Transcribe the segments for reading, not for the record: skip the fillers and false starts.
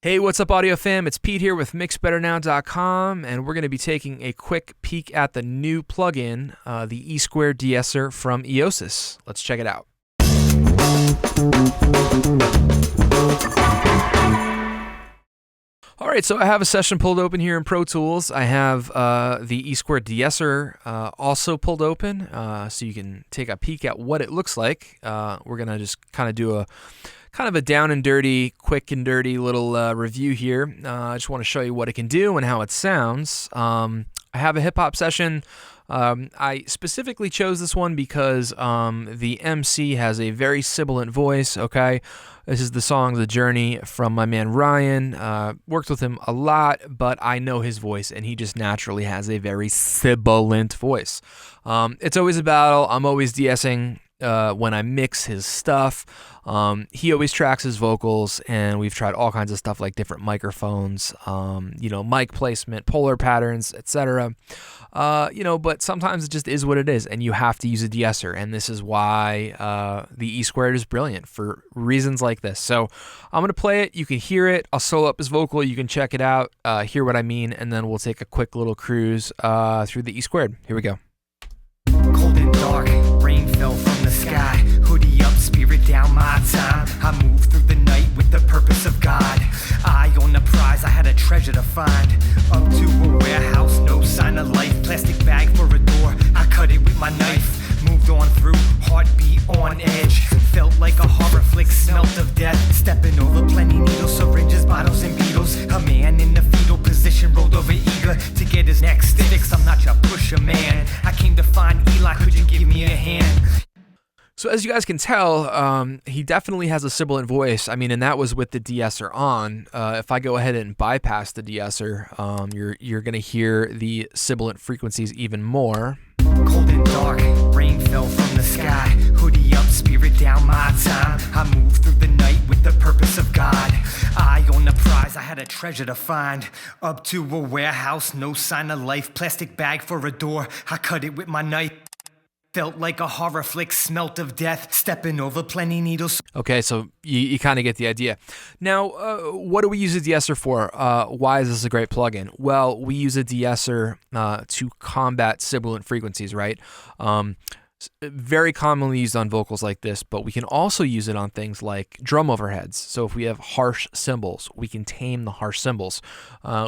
Hey, what's up, audio fam? It's Pete here with mixbetternow.com, and we're going to be taking a quick peek at the new plugin, the E-Square DeEsser from Eiosis. Let's check it out. All right, so I have a session pulled open here in Pro Tools. I have the E-Square DeEsser also pulled open, so you can take a peek at what it looks like. We're going to just kind of do a down and dirty, quick and dirty little review here. I just want to show you what it can do and how it sounds. I have a hip-hop session. I specifically chose this one because the MC has a very sibilant voice, okay? This is the song The Journey from my man Ryan. Worked with him a lot, but I know his voice, and he just naturally has a very sibilant voice. It's always a battle. I'm always de-essing when I mix his stuff. He always tracks his vocals, and we've tried all kinds of stuff like different microphones, mic placement, polar patterns, etc. But sometimes it just is what it is, and you have to use a de-esser, and this is why the E-Squared is brilliant for reasons like this. So I'm going to play it. You can hear it. I'll solo up his vocal. You can check it out, hear what I mean, and then we'll take a quick little cruise through the E-Squared. Here we go. Cold and dark, rain fell from the sky. Hoodie up, spirit down my time. I moved through the night with the purpose of God. Eye on the prize, I had a treasure to find. Up to a warehouse, no sign of life. Plastic bag for a door, I cut it with my knife. Moved on through, heartbeat on edge. Felt like a horror flick, smelt of death. Stepping over plenty needles, syringes, bottles, and beetles. A man in the fetal position rolled over eager to get his next fix. I'm not your pusher, man. I came to find Eli, could you give me a hand? So as you guys can tell, he definitely has a sibilant voice. I mean, and that was with the de-esser on. If I go ahead and bypass the de-esser, you're going to hear the sibilant frequencies even more. Cold and dark, rain fell from the sky. Hoodie up, spirit down my time. I moved through the night with the purpose of God. Eye on the prize, I had a treasure to find. Up to a warehouse, no sign of life. Plastic bag for a door, I cut it with my knife. Felt like a horror flick, smelt of death. Stepping over plenty needles. Okay, so you kind of get the idea. Now, what do we use a de-esser for? Why is this a great plugin? Well, we use a de-esser to combat sibilant frequencies, right? Very commonly used on vocals like this, but we can also use it on things like drum overheads. So if we have harsh cymbals, we can tame the harsh cymbals.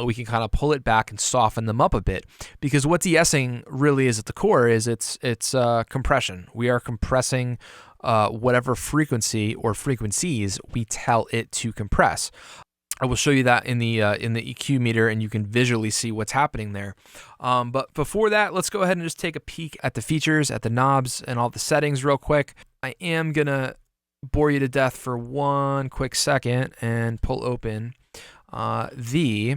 We can kind of pull it back and soften them up a bit, because what de-essing really is at the core is it's compression. We are compressing whatever frequency or frequencies we tell it to compress. I will show you that in the EQ meter, and you can visually see what's happening there. But before that, let's go ahead and just take a peek at the features, at the knobs, and all the settings real quick. I am going to bore you to death for one quick second and pull open the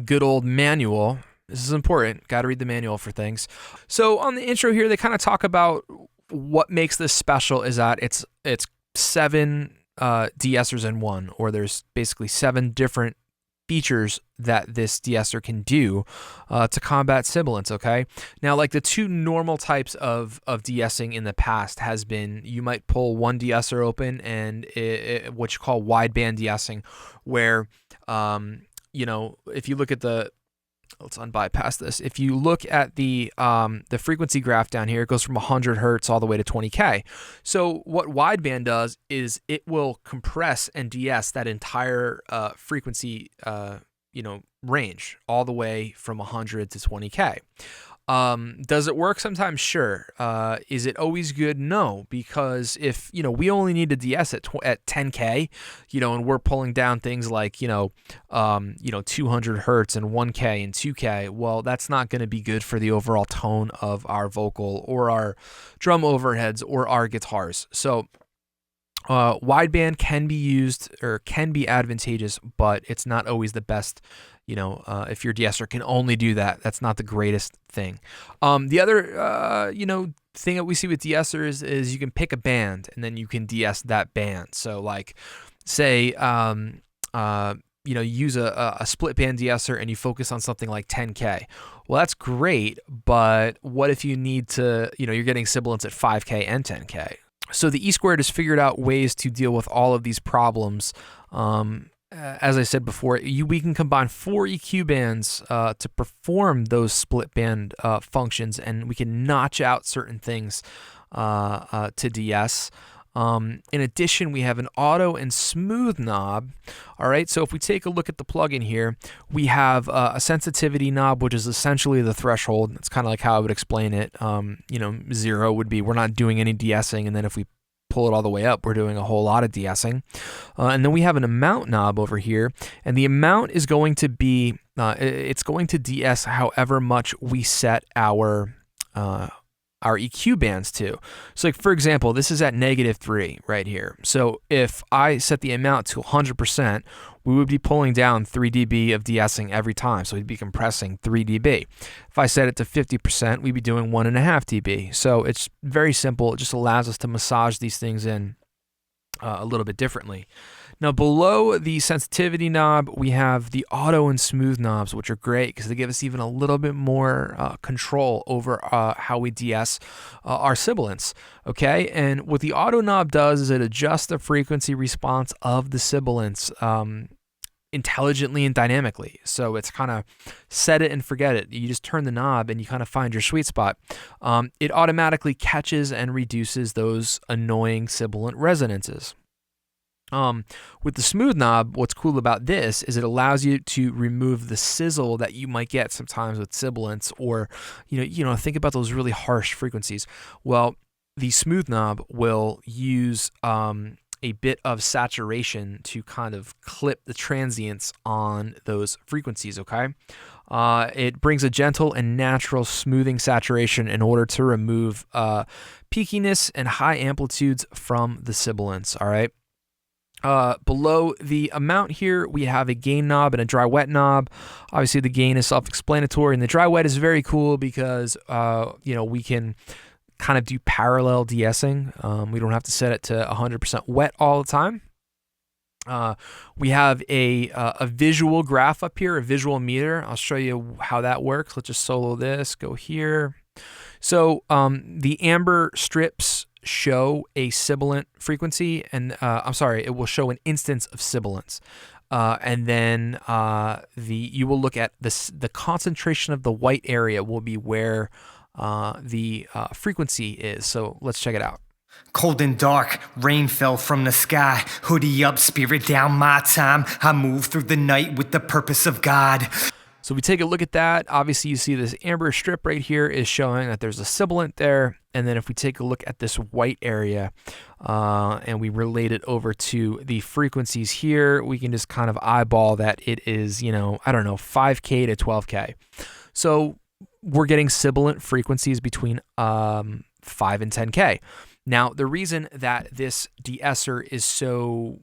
good old manual. This is important. Got to read the manual for things. So on the intro here, they kind of talk about what makes this special is that it's 7 de-essers in one, or there's basically 7 different features that this de-esser can do to combat sibilance, okay? Now, like the 2 normal types of de-essing in the past has been, you might pull one de-esser open and what you call wideband de-essing, where, if you look at let's unbypass this. If you look at the frequency graph down here, it goes from 100 hertz all the way to 20K. So what wideband does is it will compress and de-ess that entire frequency range all the way from 100 to 20K. Does it work sometimes? Sure. Is it always good? No, because if, we only need to de-ess at 10K, and we're pulling down things like, 200 hertz and 1K and 2K, well, that's not going to be good for the overall tone of our vocal or our drum overheads or our guitars. So, wideband can be used or can be advantageous, but it's not always the best. If your de-esser can only do that, that's not the greatest thing. The other, thing that we see with de-essers is you can pick a band and then you can de-ess that band. So like, say, use a split band de-esser and you focus on something like 10K. Well, that's great, but what if you need to, you're getting sibilance at 5K and 10K? So the E-Squared has figured out ways to deal with all of these problems as I said before, we can combine 4 EQ bands to perform those split band functions, and we can notch out certain things to DS. In addition, we have an auto and smooth knob. All right, so if we take a look at the plugin here, we have a sensitivity knob, which is essentially the threshold. It's kind of like how I would explain it. 0 would be we're not doing any de-essing, and then if we pull it all the way up, we're doing a whole lot of de-essing. And then we have an amount knob over here, and the amount is going to be, it's going to de-ess however much we set our EQ bands to. So like, for example, this is at -3 right here. So if I set the amount to 100%, we would be pulling down 3 dB of de-essing every time. So we'd be compressing 3 dB. If I set it to 50%, we'd be doing 1.5 dB. So it's very simple. It just allows us to massage these things in a little bit differently. Now below the sensitivity knob, we have the auto and smooth knobs, which are great because they give us even a little bit more control over how we de-ess our sibilance. Okay, and what the auto knob does is it adjusts the frequency response of the sibilance intelligently and dynamically. So it's kind of set it and forget it. You just turn the knob and you kind of find your sweet spot. It automatically catches and reduces those annoying sibilant resonances. With the smooth knob, what's cool about this is it allows you to remove the sizzle that you might get sometimes with sibilants, or think about those really harsh frequencies. Well, the smooth knob will use a bit of saturation to kind of clip the transients on those frequencies, okay? It brings a gentle and natural smoothing saturation in order to remove peakiness and high amplitudes from the sibilants, all right? Below the amount here, we have a gain knob and a dry wet knob. Obviously, the gain is self-explanatory, and the dry wet is very cool because we can kind of do parallel de-essing. We don't have to set it to 100% wet all the time. We have a visual graph up here, a visual meter. I'll show you how that works. Let's just solo this, go here. So the amber strips show a sibilant frequency, and it will show an instance of sibilance. And then you will look at the concentration of the white area will be where the frequency is. So let's check it out. Cold and dark, rain fell from the sky. Hoodie up, spirit down, my time. I move through the night with the purpose of God. So we take a look at that. Obviously, you see this amber strip right here is showing that there's a sibilant there. And then if we take a look at this white area and we relate it over to the frequencies here, we can just kind of eyeball that it is, 5K to 12K. So we're getting sibilant frequencies between 5 and 10K. Now, the reason that this DeEsser is so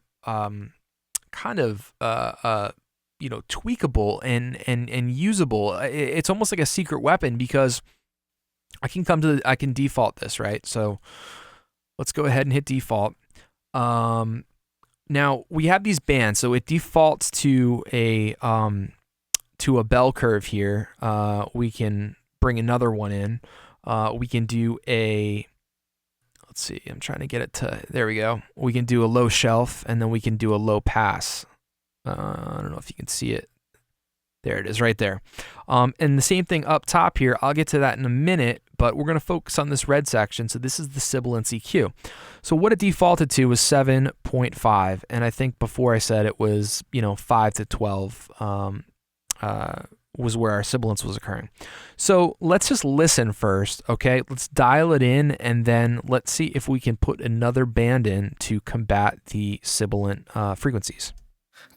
tweakable and usable, it's almost like a secret weapon because I can default this, right? So let's go ahead and hit default. Now we have these bands, so it defaults to a bell curve here. We can bring another one in. We can do let's see, I'm trying to get it to, there we go. We can do a low shelf, and then we can do a low pass. I don't know if you can see it. There it is right there. And the same thing up top here. I'll get to that in a minute, but we're going to focus on this red section. So this is the sibilance EQ. So what it defaulted to was 7.5. And I think before I said it was, 5 to 12 was where our sibilance was occurring. So let's just listen first, okay? Let's dial it in, and then let's see if we can put another band in to combat the sibilant frequencies.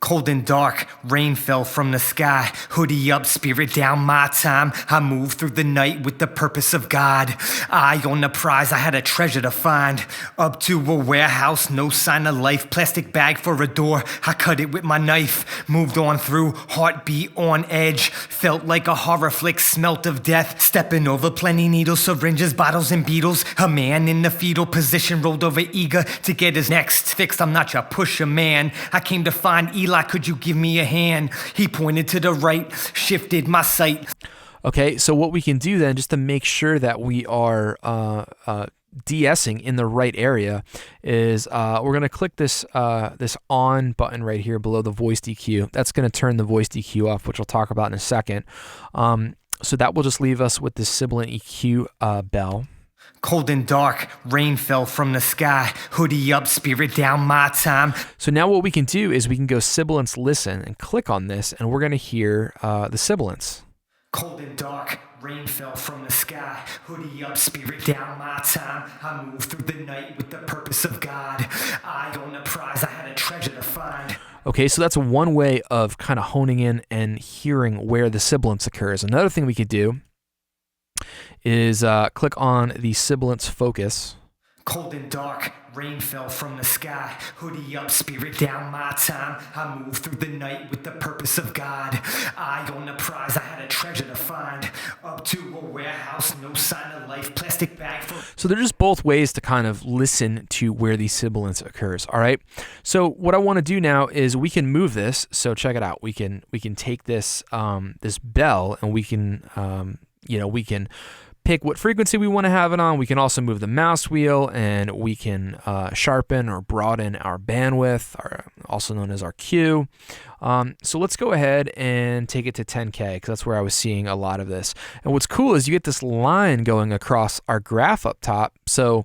Cold and dark, rain fell from the sky. Hoodie up, spirit down, my time. I move through the night with the purpose of God. Eye on the prize, I had a treasure to find. Up to a warehouse, no sign of life. Plastic bag for a door, I cut it with my knife. Moved on through, heartbeat on edge. Felt like a horror flick, smelt of death. Stepping over plenty needles, syringes, bottles, and beetles. A man in the fetal position rolled over, eager to get his next fixed. I'm not your pusher, man. I came to find Eli, could you give me a hand? He pointed to the right, shifted my sight. Okay, so what we can do then, just to make sure that we are de-essing in the right area is we're going to click this this on button right here below the voice EQ. That's going to turn the voice EQ off, which we'll talk about in a second. So that will just leave us with this sibilant EQ bell. Cold and dark, rain fell from the sky. Hoodie up, spirit down, my time. So now what we can do is we can go sibilance listen and click on this, and we're going to hear the sibilance. Cold and dark, rain fell from the sky. Hoodie up, spirit down, my time. I moved through the night with the purpose of God. I own a prize, I had a treasure to find. Okay, so that's one way of kind of honing in and hearing where the sibilance occurs. Another thing we could do is click on the sibilance focus. Cold and dark, rain fell from the sky. Hoodie up, spirit down, my time. I moved through the night with the purpose of God. I own a prize, I had a treasure to find. Up to a warehouse, no sign of life, plastic bag full. So they're just both ways to kind of listen to where the sibilance occurs. All right. So what I want to do now is we can move this. So check it out. We can take this this bell, and we can we can pick what frequency we want to have it on. We can also move the mouse wheel, and we can sharpen or broaden our bandwidth, also known as our Q. So let's go ahead and take it to 10K, because that's where I was seeing a lot of this. And what's cool is you get this line going across our graph up top. So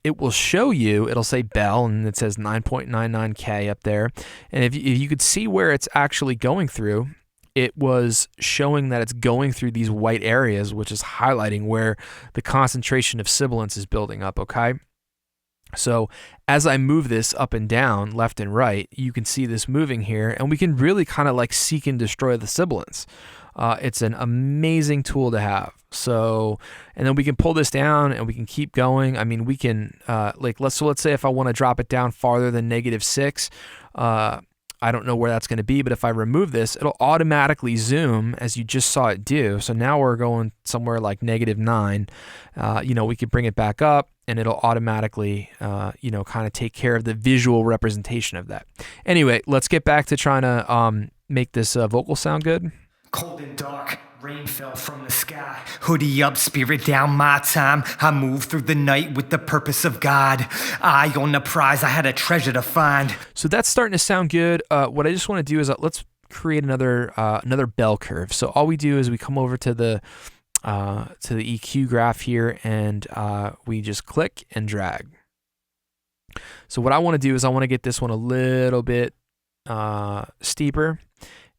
it will show you, it'll say bell, and it says 9.99K up there. And if you could see where it's actually going through, it was showing that it's going through these white areas, which is highlighting where the concentration of sibilance is building up, okay? So as I move this up and down, left and right, you can see this moving here, and we can really kind of like seek and destroy the sibilance. It's an amazing tool to have. So, and then we can pull this down and we can keep going. I mean, we can, let's say if I want to drop it down farther than -6, I don't know where that's going to be, but if I remove this, it'll automatically zoom, as you just saw it do. So now we're going somewhere like -9. We could bring it back up, and it'll automatically, kind of take care of the visual representation of that. Anyway, let's get back to trying to make this vocal sound good. Cold and dark, rain fell from the sky. Hoodie up, spirit down, my time. I moved through the night with the purpose of God. I own a prize, I had a treasure to find. So that's starting to sound good. What I just want to do is let's create another bell curve. So all we do is we come over to the EQ graph here, and we just click and drag. So what I want to do is I want to get this one a little bit steeper,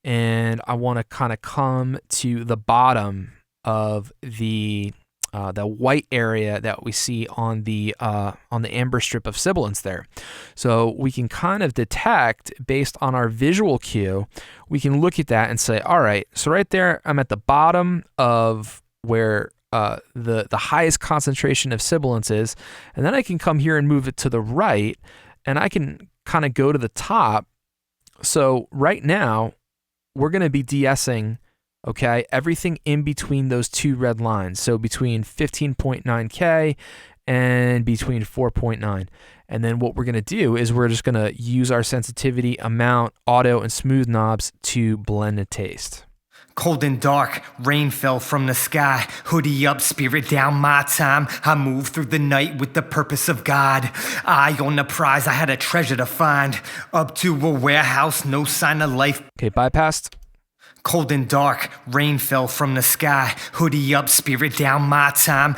and I want to kind of come to the bottom of the white area that we see on the amber strip of sibilance there. So we can kind of detect, based on our visual cue, we can look at that and say, all right, so right there, I'm at the bottom of where the highest concentration of sibilance is, and then I can come here and move it to the right, and I can kind of go to the top. So right now, we're going to be de-essing, okay, everything in between those two red lines. So between 15.9K and between 4.9. And then what we're going to do is we're just going to use our sensitivity, amount, auto, and smooth knobs to blend the taste. Cold and dark, rain fell from the sky. Hoodie up, spirit down, my time. I moved through the night with the purpose of God. I own a prize, I had a treasure to find. Up to a warehouse, no sign of life. Okay, bypassed. Cold and dark, rain fell from the sky. Hoodie up, spirit down, my time.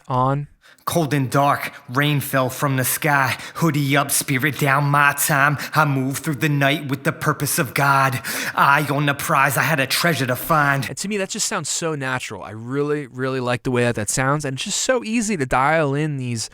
On. Cold and dark, rain fell from the sky. Hoodie up, spirit down, my time. I moved through the night with the purpose of God. I own a prize, I had a treasure to find. And to me, that just sounds so natural. I really, really like the way that sounds, and it's just so easy to dial in these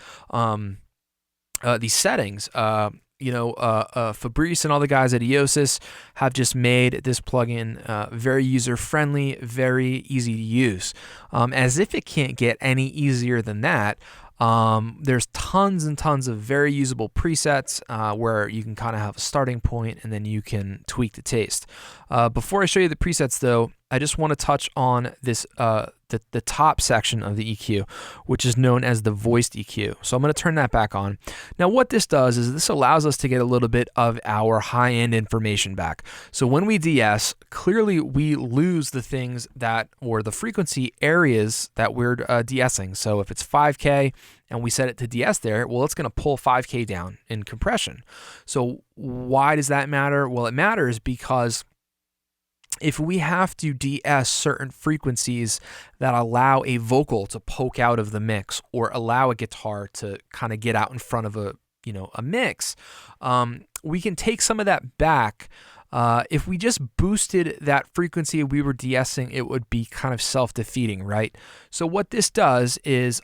settings. Fabrice and all the guys at Eiosis have just made this plugin very user-friendly, very easy to use. As if it can't get any easier than that. There's tons and tons of very usable presets where you can kind of have a starting point, and then you can tweak the taste. Before I show you the presets, though, I just want to touch on this the top section of the EQ, which is known as the voiced EQ. So I'm going to turn that back on. Now what this does is this allows us to get a little bit of our high-end information back. So when we de-ess, clearly we lose the things that, or the frequency areas that we're de-essing. So if it's 5K and we set it to de-ess there, well, it's going to pull 5K down in compression. So why does that matter? Well, it matters because if we have to de-ess certain frequencies that allow a vocal to poke out of the mix or allow a guitar to kind of get out in front of a mix, we can take some of that back. If we just boosted that frequency we were de-essing, it would be kind of self-defeating, right? So what this does is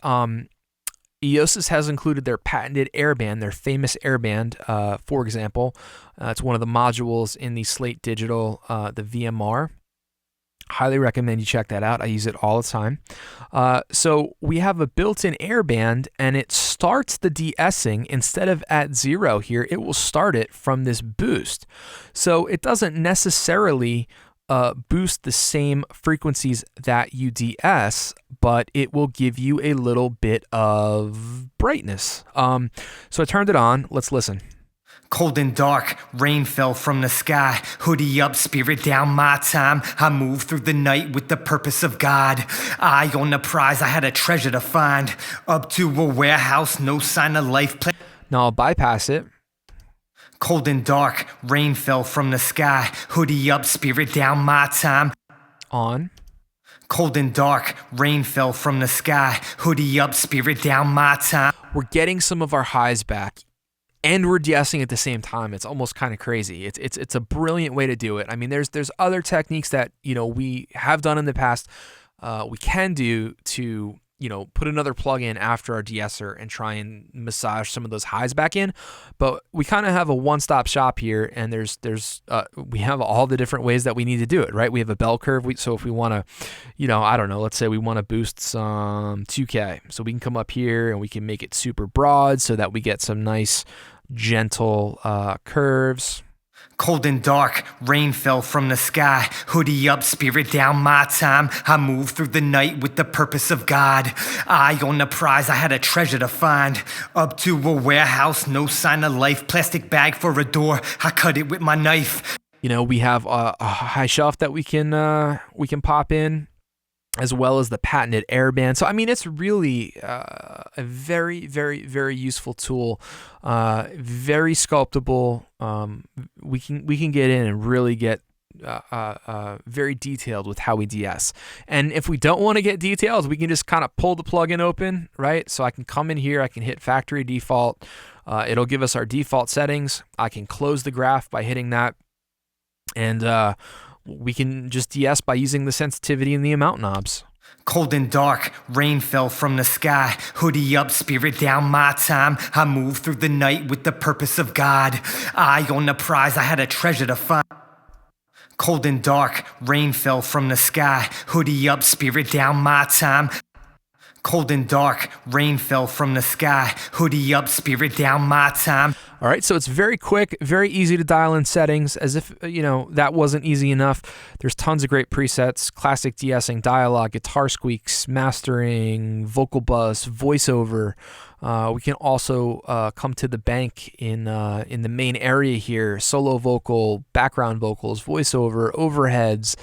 Eiosis has included their patented airband, their famous airband, for example. It's one of the modules in the Slate Digital, the VMR. Highly recommend you check that out. I use it all the time. So we have a built-in airband, and it starts the de-essing instead of at 0 here. It will start it from this boost. So it doesn't necessarily boost the same frequencies that you de-ess, but it will give you a little bit of brightness. So I turned it on. Let's listen. Cold and dark, rain fell from the sky. Hoodie up, spirit down, my time. I moved through the night with the purpose of God. Eye on the prize, I had a treasure to find. Up to a warehouse, no sign of life. Now I'll bypass it. Cold and dark, rain fell from the sky. Hoodie up, spirit down, my time. On. Cold and dark, rain fell from the sky. Hoodie up, spirit down, my time. We're getting some of our highs back, and we're de-essing at the same time. It's almost kind of crazy. It's a brilliant way to do it. I mean, there's other techniques that we have done in the past. We can do to put another plug in after our de-esser and try and massage some of those highs back in. But we kind of have a one-stop shop here, and we have all the different ways that we need to do it, right? We have a bell curve. So if we want to, I don't know, let's say we want to boost some 2K. So we can come up here and we can make it super broad so that we get some nice, gentle curves. Cold and dark, rain fell from the sky. Hoodie up, spirit down, my time. I moved through the night with the purpose of God. Eye on the prize, I had a treasure to find. Up to a warehouse, no sign of life. Plastic bag for a door, I cut it with my knife. We have a high shelf that we can pop in, as well as the patented airband. So, I mean, it's really a very, very, very useful tool. Very sculptable. We can get in and really get very detailed with how we de-ess. And if we don't want to get detailed, we can just kind of pull the plugin open, right? So I can come in here, I can hit factory default. It'll give us our default settings. I can close the graph by hitting that. And we can just de-ess by using the sensitivity and the amount knobs. Cold and dark, rain fell from the sky. Hoodie up, spirit down, my time. I moved through the night with the purpose of God. Eye on the prize, I had a treasure to find. Cold and dark, rain fell from the sky. Hoodie up, spirit down, my time. Cold and dark, rain fell from the sky. Hoodie up, spirit down, my time. All right, so it's very quick, very easy to dial in settings. As if, that wasn't easy enough. There's tons of great presets: classic de-essing, dialogue, guitar squeaks, mastering, vocal bus, voiceover. We can also come to the bank in the main area here: solo vocal, background vocals, voiceover, overheads.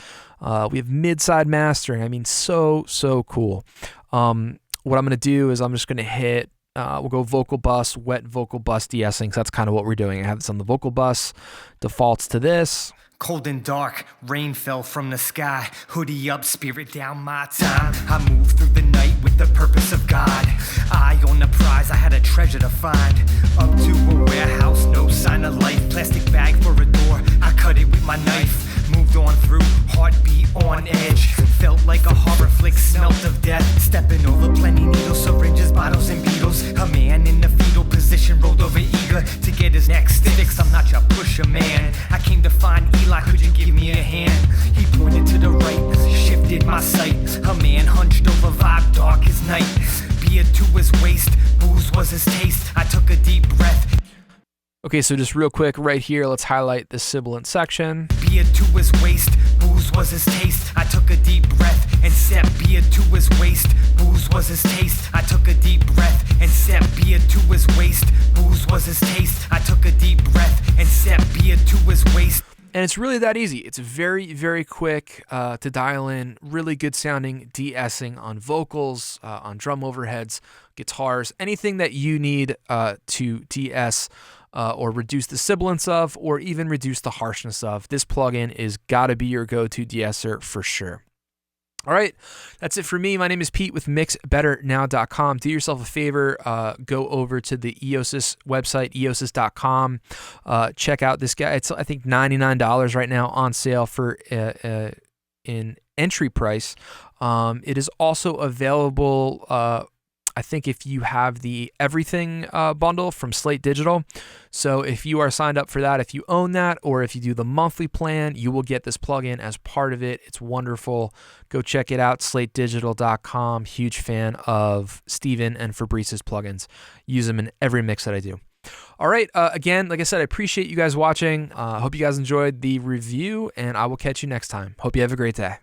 We have mid-side mastering. I mean, so cool. What I'm going to do is I'm just going to hit, we'll go vocal bus, wet vocal bus de-essing. So that's kind of what we're doing. I have this on the vocal bus, defaults to this. Cold and dark, rain fell from the sky. Hoodie up, spirit down, my time. I moved through the night with the purpose of God. Eye on the prize, I had a treasure to find. Up to a warehouse, no sign of life. Plastic bag for a door, I cut it with my knife. Moved on through, heartbeat on edge. Felt like a horror flick, smelt of death. Stepping over plenty needles, syringes, bottles, and beetles. A man in the fetal position rolled over, eager to get his next fix. I'm not your pusher, man. I came to find Eli, could you give me a hand? He pointed to the right, shifted my sight. A man hunched over, vibe dark as night. Beer to his waist, booze was his taste. I took a deep breath. Okay, so just real quick right here, let's highlight the sibilant section. Beer to his waist, booze was his taste. I took a deep breath and set beer to his waist. Booze was his taste. I took a deep breath and set beer to his waist. Booze was his taste. I took a deep breath and set beer to his waist. And it's really that easy. It's very, very quick to dial in. Really good sounding de-essing on vocals, on drum overheads, guitars, anything that you need to de-ess or reduce the sibilance of, or even reduce the harshness of. This plugin is gotta be your go-to de-esser for sure. All right, that's it for me. My name is Pete with mixbetternow.com. Do yourself a favor, go over to the Eiosis website, eiosis.com. Check out this guy. It's, I think, $99 right now on sale for in entry price. It is also available, I think, if you have the Everything bundle from Slate Digital. So if you are signed up for that, if you own that, or if you do the monthly plan, you will get this plugin as part of it. It's wonderful. Go check it out, slatedigital.com. Huge fan of Steven and Fabrice's plugins. Use them in every mix that I do. All right, again, like I said, I appreciate you guys watching. Hope you guys enjoyed the review, and I will catch you next time. Hope you have a great day.